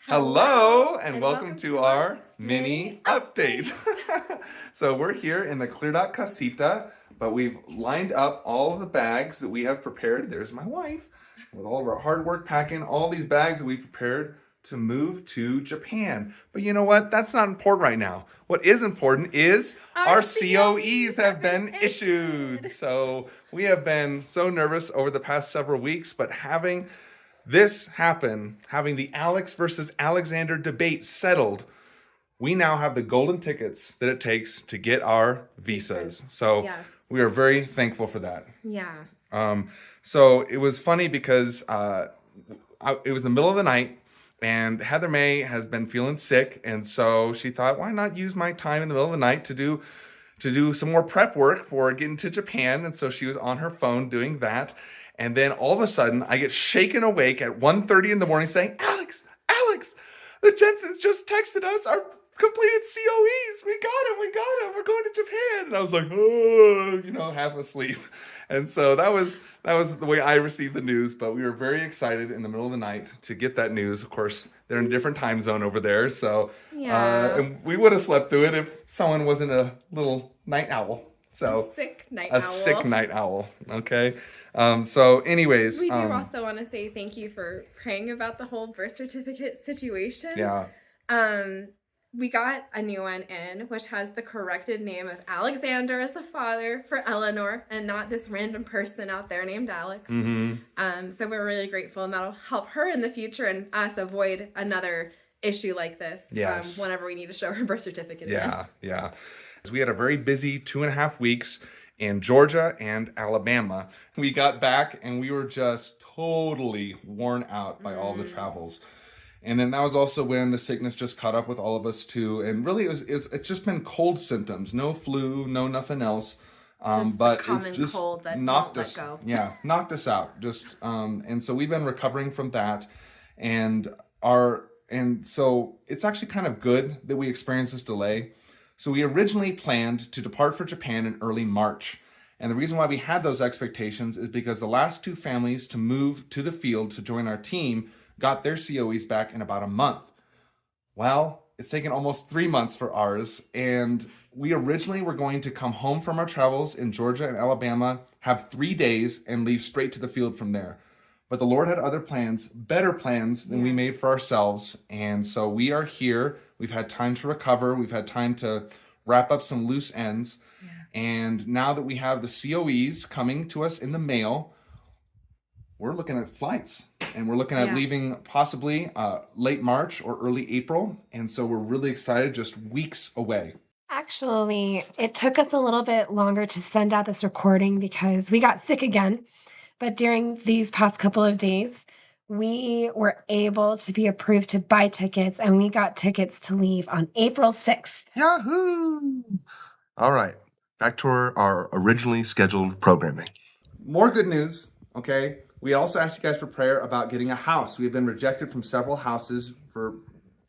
Hello, and welcome to our mini update. So we're here in the Clear Dot Casita, but we've lined up all of the bags that we have prepared. There's my wife with all of our hard work packing all these bags that we've prepared to move to Japan. But you know what? That's not important right now. What is important is our COEs have been issued. So we have been so nervous over the past several weeks, but having this happen, having the Alex versus Alexander debate settled, we now have the golden tickets that it takes to get our visas. So Yes. we are very thankful for that. Yeah. So it was funny because it was the middle of the night, and Heather May has been feeling sick, and so she thought, why not use my time in the middle of the night to do some more prep work for getting to Japan? And so she was on her phone doing that. And then all of a sudden, I get shaken awake at 1:30 in the morning saying, Alex, the Jensens just texted us our completed COEs. We got them. We're going to Japan. And I was like, oh, half asleep. And so that was the way I received the news. But we were very excited in the middle of the night to get that news. Of course, they're in a different time zone over there. So and we would have slept through it if someone wasn't a little night owl. So a sick night owl. Okay. So anyways, we do also want to say thank you for praying about the whole birth certificate situation. Yeah. We got a new one in, which has the corrected name of Alexander as the father for Eleanor, and not this random person out there named Alex. Mm-hmm. So we're really grateful, and that'll help her in the future and us avoid another issue like this. Yes. Whenever we need to show her birth certificate. Yeah. We had a very busy 2.5 weeks in Georgia and Alabama. We got back and we were just totally worn out by all the travels. And then that was also when the sickness just caught up with all of us too. And really it's just been cold symptoms, no flu, no nothing else. But it's just cold that knocked won't us, let go. knocked us out. And so we've been recovering from that. And so it's actually kind of good that we experienced this delay. So we originally planned to depart for Japan in early March. And the reason why we had those expectations is because the last two families to move to the field to join our team got their COEs back in about a month. Well, it's taken almost 3 months for ours. And we originally were going to come home from our travels in Georgia and Alabama, have 3 days, and leave straight to the field from there. But the Lord had other plans, better plans than we made for ourselves. And so we are here. We've had time to recover. We've had time to wrap up some loose ends. Yeah. And now that we have the COEs coming to us in the mail, we're looking at flights. And we're looking at leaving possibly late March or early April. And so we're really excited, just weeks away. Actually, it took us a little bit longer to send out this recording because we got sick again. But during these past couple of days, we were able to be approved to buy tickets, and we got tickets to leave on April 6th. Yahoo! All right, back to our originally scheduled programming. More good news, okay? We also asked you guys for prayer about getting a house. We've been rejected from several houses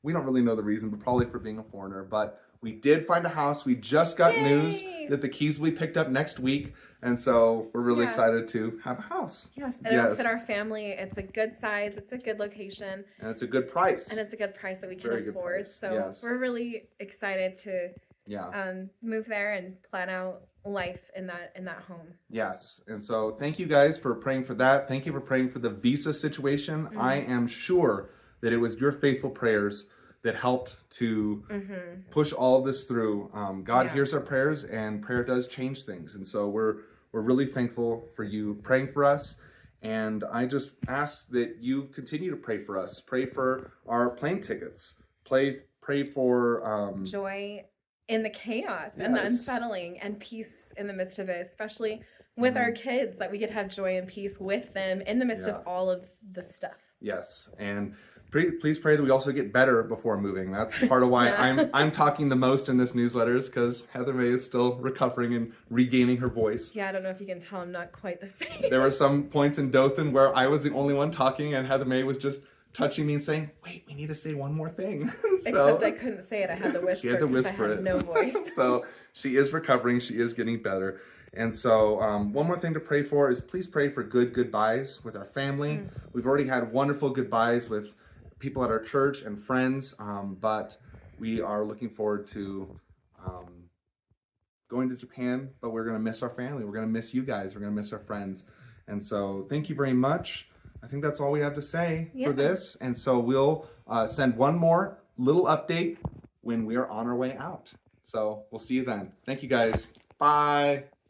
we don't really know the reason, but probably for being a foreigner. But we did find a house. We just got news that the keys will be picked up next week. And so we're really excited to have a house. Yes, and it'll fit our family. It's a good size. It's a good location. And it's a good price. And it's a good price that we can Very afford. So we're really excited to move there and plan out life in that home. Yes. And so thank you guys for praying for that. Thank you for praying for the visa situation. Mm-hmm. I am sure that it was your faithful prayers that helped to push all of this through. God hears our prayers, and prayer does change things. And so we're really thankful for you praying for us. And I just ask that you continue to pray for us. Pray for our plane tickets. Pray for joy in the chaos and the unsettling, and peace in the midst of it, especially with our kids, that we could have joy and peace with them in the midst of all of the stuff. Yes. And please pray that we also get better before moving. That's part of why I'm talking the most in this newsletters, because Heather May is still recovering and regaining her voice. Yeah, I don't know if you can tell, I'm not quite the same. There were some points in Dothan where I was the only one talking, and Heather May was just touching me and saying, wait, we need to say one more thing. Except I couldn't say it. I had to whisper. She had to whisper I had no voice. So she is recovering. She is getting better. And so one more thing to pray for is please pray for good goodbyes with our family. We've already had wonderful goodbyes with people at our church and friends, but we are looking forward to going to Japan, but we're going to miss our family. We're going to miss you guys. We're going to miss our friends. And so thank you very much. I think that's all we have to say for this. And so we'll send one more little update when we are on our way out. So we'll see you then. Thank you guys. Bye.